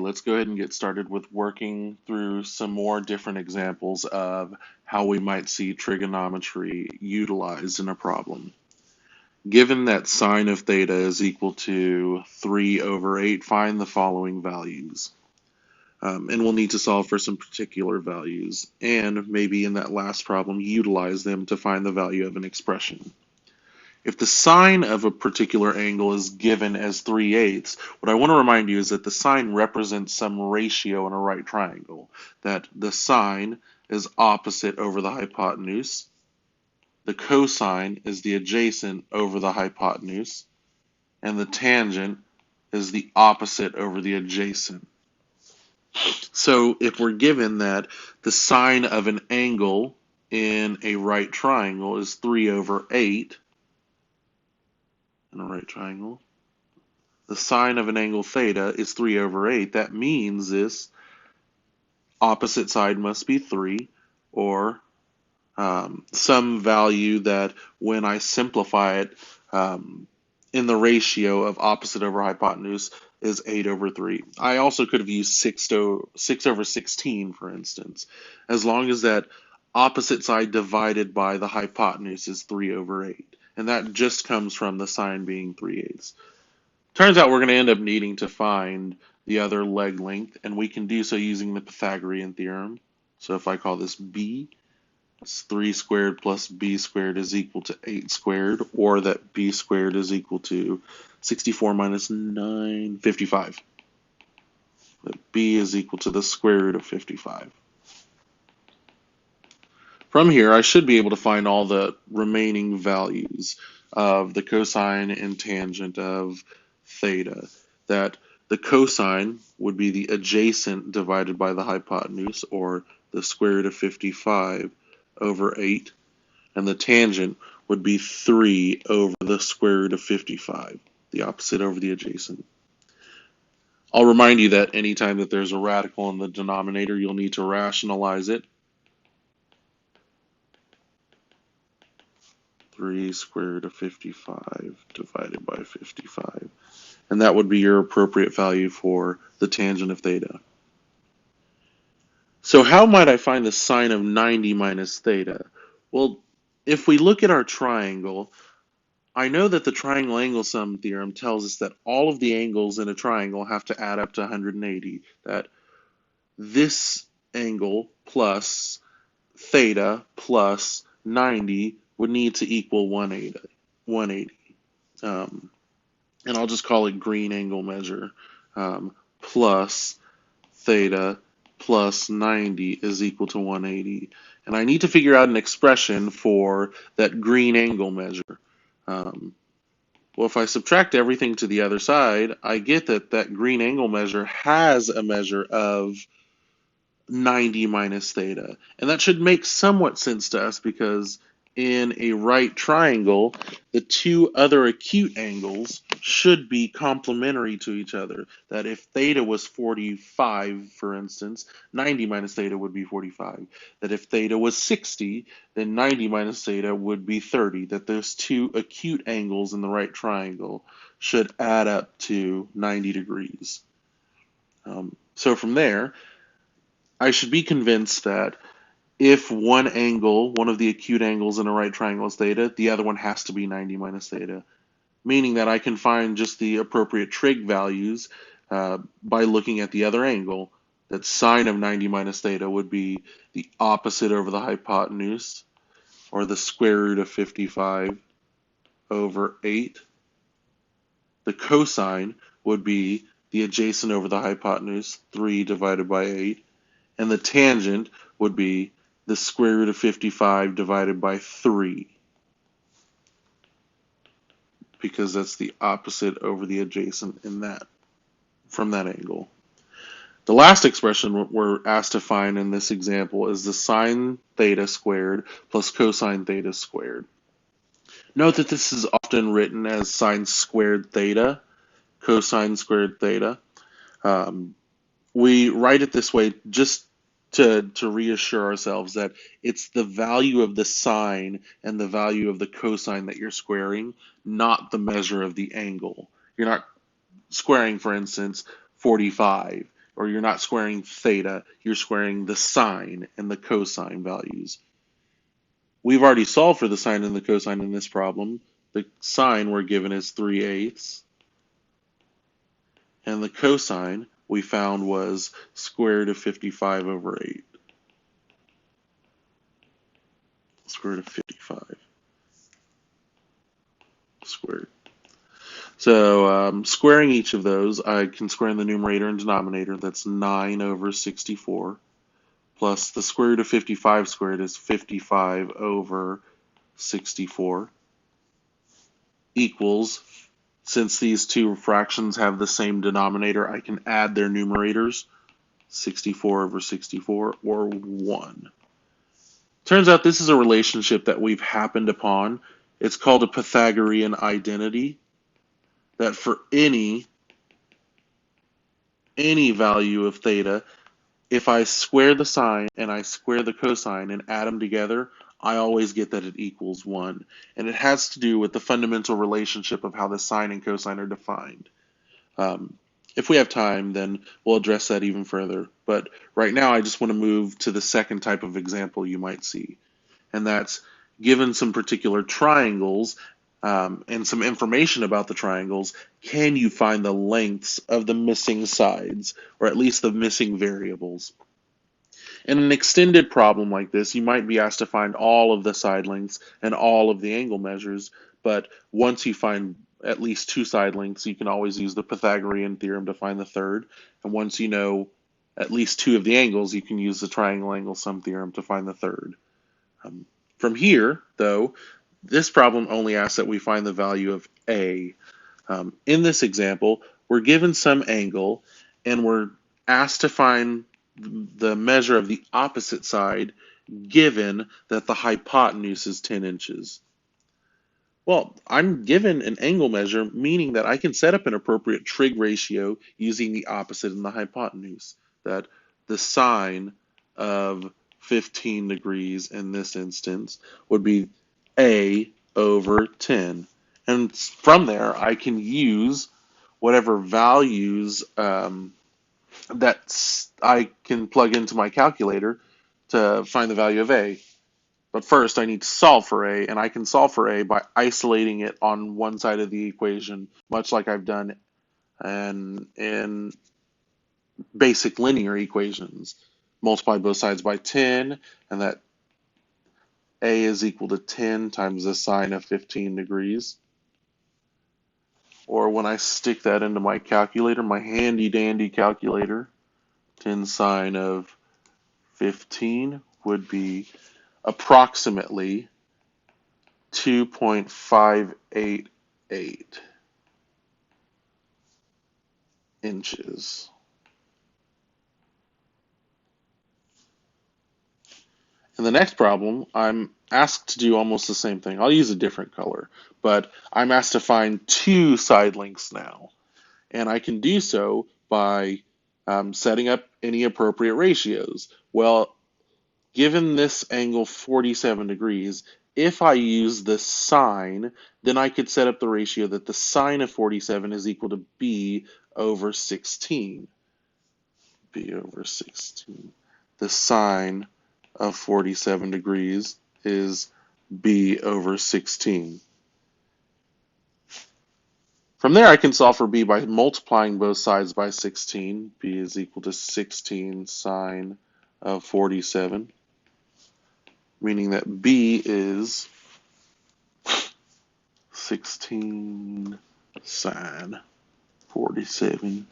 let's go ahead and get started with working through some more different examples of how we might see trigonometry utilized in a problem. Given that sine of theta is equal to 3 over 8, find the following values. And we'll need to solve for some particular values, and maybe in that last problem utilize them to find the value of an expression. If the sine of a particular angle is given as 3/8, what I want to remind you is that the sine represents some ratio in a right triangle, that the sine is opposite over the hypotenuse, the cosine is the adjacent over the hypotenuse, and the tangent is the opposite over the adjacent. So if we're given that the sine of an angle in a right triangle is 3 over 8, in a right triangle, the sine of an angle theta is 3 over 8. That means this opposite side must be 3, or some value that when I simplify it in the ratio of opposite over hypotenuse is 8 over 3. I also could have used 6 over 16, for instance, as long as that opposite side divided by the hypotenuse is 3 over 8. And that just comes from the sine being 3/8. Turns out we're going to end up needing to find the other leg length, and we can do so using the Pythagorean theorem. So if I call this b, it's 3 squared plus b squared is equal to 8 squared, or that b squared is equal to 64 minus 9, 55. That b is equal to the square root of 55. From here, I should be able to find all the remaining values of the cosine and tangent of theta. That the cosine would be the adjacent divided by the hypotenuse, or the square root of 55 over 8, and the tangent would be 3 over the square root of 55, the opposite over the adjacent. I'll remind you that anytime that there's a radical in the denominator, you'll need to rationalize it. 3 square root of 55 divided by 55. And that would be your appropriate value for the tangent of theta. So how might I find the sine of 90 minus theta? Well, if we look at our triangle, I know that the triangle angle sum theorem tells us that all of the angles in a triangle have to add up to 180. That this angle plus theta plus 90 would need to equal 180. And I'll just call it green angle measure. Plus theta plus 90 is equal to 180. And I need to figure out an expression for that green angle measure. Well, if I subtract everything to the other side, I get that that green angle measure has a measure of 90 minus theta. And that should make somewhat sense to us because in a right triangle, the two other acute angles should be complementary to each other. That if theta was 45, for instance, 90 minus theta would be 45. That if theta was 60, then 90 minus theta would be 30. That those two acute angles in the right triangle should add up to 90 degrees. So from there, I should be convinced that if one angle, one of the acute angles in a right triangle is theta, the other one has to be 90 minus theta, meaning that I can find just the appropriate trig values by looking at the other angle. That sine of 90 minus theta would be the opposite over the hypotenuse, or the square root of 55 over 8. The cosine would be the adjacent over the hypotenuse, 3 divided by 8. And the tangent would be the square root of 55 divided by 3, because that's the opposite over the adjacent in that, from that angle. The last expression we're asked to find in this example is the sine theta squared plus cosine theta squared. Note that this is often written as sine squared theta, cosine squared theta. We write it this way just to reassure ourselves that it's the value of the sine and the value of the cosine that you're squaring, not the measure of the angle. You're not squaring, for instance, 45. or you're not squaring theta, you're squaring the sine and the cosine values. We've already solved for the sine and the cosine in this problem. The sine we're given is 3/8, and the cosine we found was square root of 55 over 8. Square root of 55 squared. So squaring each of those, I can square in the numerator and denominator. That's 9 over 64. Plus the square root of 55 squared is 55 over 64. Equals, since these two fractions have the same denominator, I can add their numerators. 64 over 64, or 1. Turns out this is a relationship that we've happened upon. It's called a Pythagorean identity, that for any value of theta, if I square the sine and I square the cosine and add them together, I always get that it equals 1. And it has to do with the fundamental relationship of how the sine and cosine are defined. If we have time, then we'll address that even further. But right now, I just want to move to the second type of example you might see. And that's, given some particular triangles and some information about the triangles, can you find the lengths of the missing sides, or at least the missing variables? In an extended problem like this, you might be asked to find all of the side lengths and all of the angle measures, but once you find at least 2 side lengths, you can always use the Pythagorean theorem to find the third, and once you know at least 2 of the angles, you can use the triangle angle sum theorem to find the third. From here, though, this problem only asks that we find the value of A. In this example, we're given some angle, and we're asked to find the measure of the opposite side given that the hypotenuse is 10 inches. Well, I'm given an angle measure, meaning that I can set up an appropriate trig ratio using the opposite and the hypotenuse, that the sine of 15 degrees in this instance would be A over 10. And from there, I can use whatever values that I can plug into my calculator to find the value of A. But first, I need to solve for A, and I can solve for A by isolating it on one side of the equation, much like I've done in basic linear equations. Multiply both sides by 10, and that A is equal to 10 times the sine of 15 degrees. Or when I stick that into my calculator, my handy-dandy calculator, 10 sine of 15 would be approximately 2.588 inches. In the next problem, I'm asked to do almost the same thing. I'll use a different color, but I'm asked to find 2 side lengths now. And I can do so by setting up any appropriate ratios. Well, given this angle 47 degrees, if I use the sine, then I could set up the ratio that the sine of 47 is equal to B over 16. B over 16. The sine of 47 degrees is B over 16. From there, I can solve for B by multiplying both sides by 16. B is equal to 16 sine of 47, meaning that B is 16 sine 47,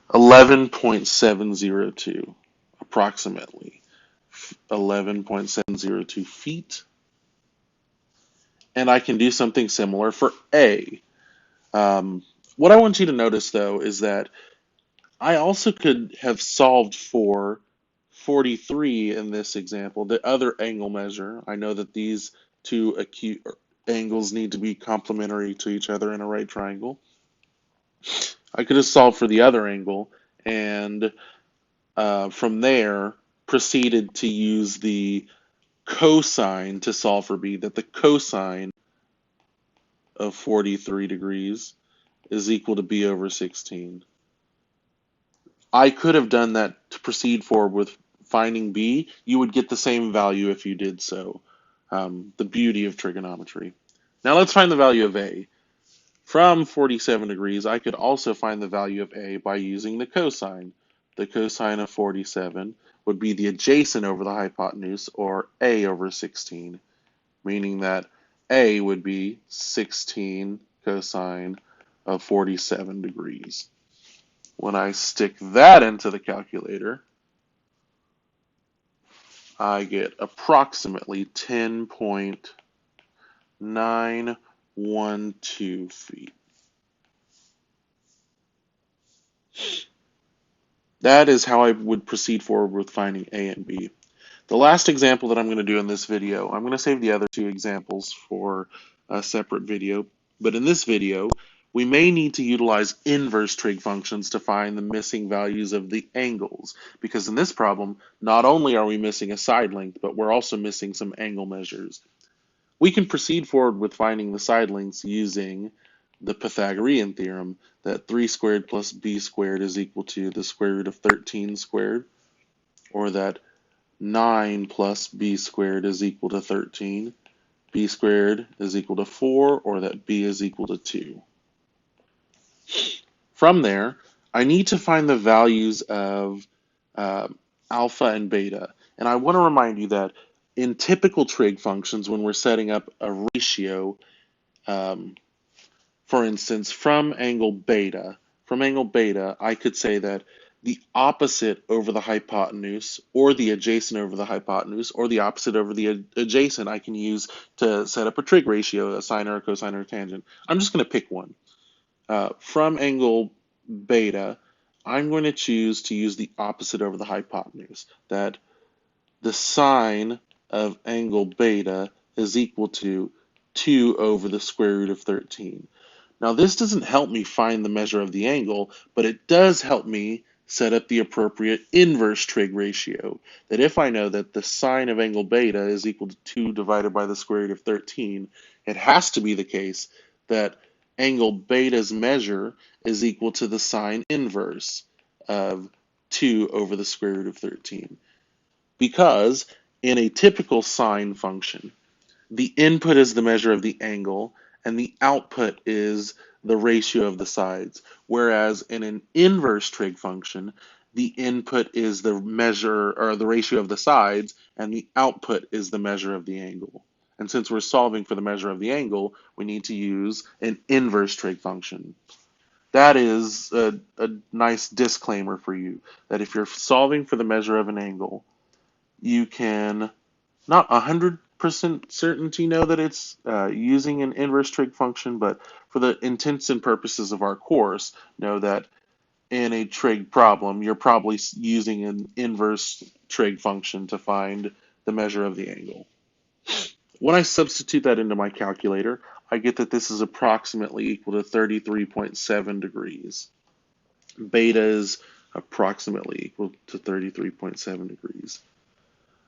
11.702, approximately 11.702 feet. And I can do something similar for A. What I want you to notice, though, is that I also could have solved for 43 in this example, the other angle measure. I know that these two acute angles need to be complementary to each other in a right triangle. I could have solved for the other angle, and from there proceeded to use the cosine to solve for B, that the cosine of 43 degrees is equal to B over 16. I could have done that to proceed forward with finding B. You would get the same value if you did so. The beauty of trigonometry. Now let's find the value of A. From 47 degrees, I could also find the value of A by using the cosine. The cosine of 47 would be the adjacent over the hypotenuse, or A over 16, meaning that A would be 16 cosine of 47 degrees. When I stick that into the calculator, I get approximately 10.912 feet. That is how I would proceed forward with finding A and B. The last example that I'm going to do in this video, I'm going to save the other two examples for a separate video, but in this video, we may need to utilize inverse trig functions to find the missing values of the angles, because in this problem, not only are we missing a side length, but we're also missing some angle measures. We can proceed forward with finding the side lengths using the Pythagorean theorem that 3 squared plus b squared is equal to the square root of 13 squared, or that 9 plus b squared is equal to 13, b squared is equal to 4, or that b is equal to 2. From there, I need to find the values of alpha and beta. And I want to remind you that in typical trig functions, when we're setting up a ratio, for instance, from angle beta, I could say that the opposite over the hypotenuse, or the adjacent over the hypotenuse, or the opposite over the adjacent, I can use to set up a trig ratio, a sine or a cosine or a tangent. I'm just going to pick one. From angle beta, I'm going to choose to use the opposite over the hypotenuse, that the sine of angle beta is equal to 2 over the square root of 13. Now this doesn't help me find the measure of the angle, but it does help me set up the appropriate inverse trig ratio, that if I know that the sine of angle beta is equal to 2 divided by the square root of 13, it has to be the case that angle beta's measure is equal to the sine inverse of 2 over the square root of 13. Because in a typical sine function, the input is the measure of the angle, and the output is the ratio of the sides. Whereas in an inverse trig function, the input is the measure or the ratio of the sides, and the output is the measure of the angle. And since we're solving for the measure of the angle, we need to use an inverse trig function. That is a nice disclaimer for you, that if you're solving for the measure of an angle, you can not 100% certainty know that it's using an inverse trig function, but for the intents and purposes of our course, know that in a trig problem, you're probably using an inverse trig function to find the measure of the angle. When I substitute that into my calculator, I get that this is approximately equal to 33.7 degrees. Beta is approximately equal to 33.7 degrees.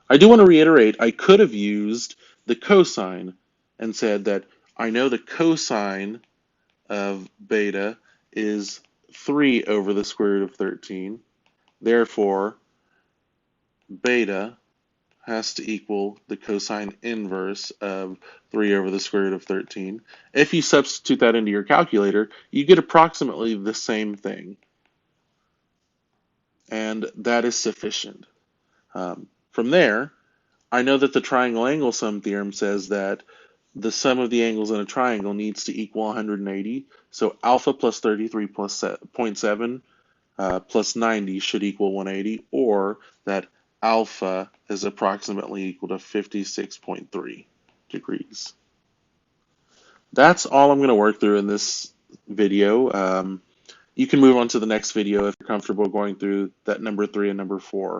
I do want to reiterate, I could have used the cosine and said that I know the cosine of beta is 3 over the square root of 13. Therefore, beta has to equal the cosine inverse of 3 over the square root of 13. If you substitute that into your calculator, you get approximately the same thing. And that is sufficient. From there, I know that the triangle angle sum theorem says that the sum of the angles in a triangle needs to equal 180. So alpha plus 33 plus 0.7 plus 90 should equal 180, or that alpha is approximately equal to 56.3 degrees. That's all I'm going to work through in this video. You can move on to the next video if you're comfortable going through that number 3 and number 4.